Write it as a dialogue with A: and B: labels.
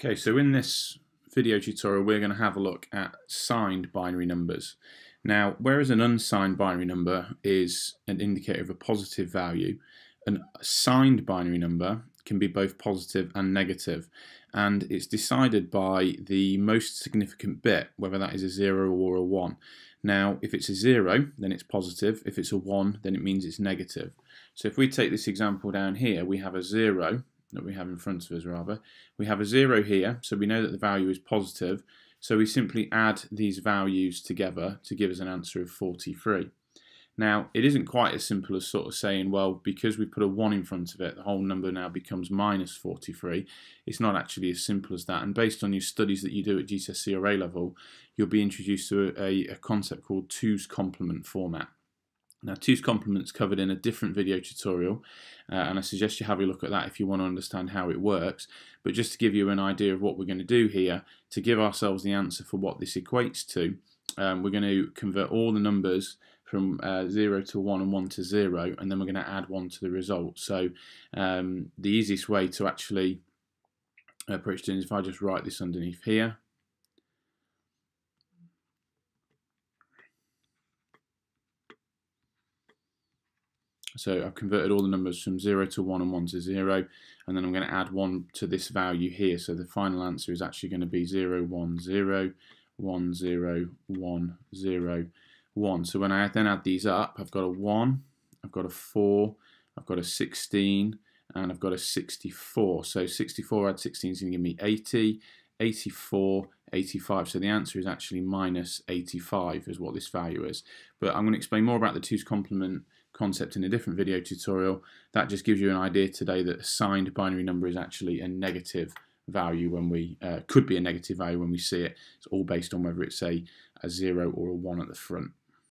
A: Okay, so in this video tutorial we're going to have a look at signed binary numbers. Now, whereas an unsigned binary number is an indicator of a positive value, a signed binary number can be both positive and negative, and it's decided by the most significant bit, whether that is a 0 or a 1. Now, if it's a 0, then it's positive. If it's a 1, then it means it's negative. So if we take this example down here, we have a 0 that we have in front of us rather. We have a 0 here, so we know that the value is positive, so we simply add these values together to give us an answer of 43. Now, it isn't quite as simple as sort of saying, well, because we put a 1 in front of it, the whole number now becomes minus 43. It's not actually as simple as that, and based on your studies that you do at GCSE or A-level, you'll be introduced to a concept called 2's complement format. Now, 2's complement is covered in a different video tutorial, and I suggest you have a look at that if you want to understand how it works. But just to give you an idea of what we're going to do here, to give ourselves the answer for what this equates to, we're going to convert all the numbers from 0 to 1 and 1 to 0, and then we're going to add 1 to the result. So the easiest way to actually approach doing is if I just write this underneath here. So I've converted all the numbers from 0 to 1 and 1 to 0, and then I'm going to add 1 to this value here. So the final answer is actually going to be 0, 1, 0, 1, 0, 1, 0, 1. So when I then add these up, I've got a 1, I've got a 4, I've got a 16, and I've got a 64. So 64 add 16 is going to give me 80, 84, 85. So the answer is actually minus 85 is what this value is. But I'm going to explain more about the 2's complement concept in a different video tutorial. That just gives you an idea today that a signed binary number is actually a negative value when we could be a negative value when we see it. It's all based on whether it's a 0 or a 1 at the front.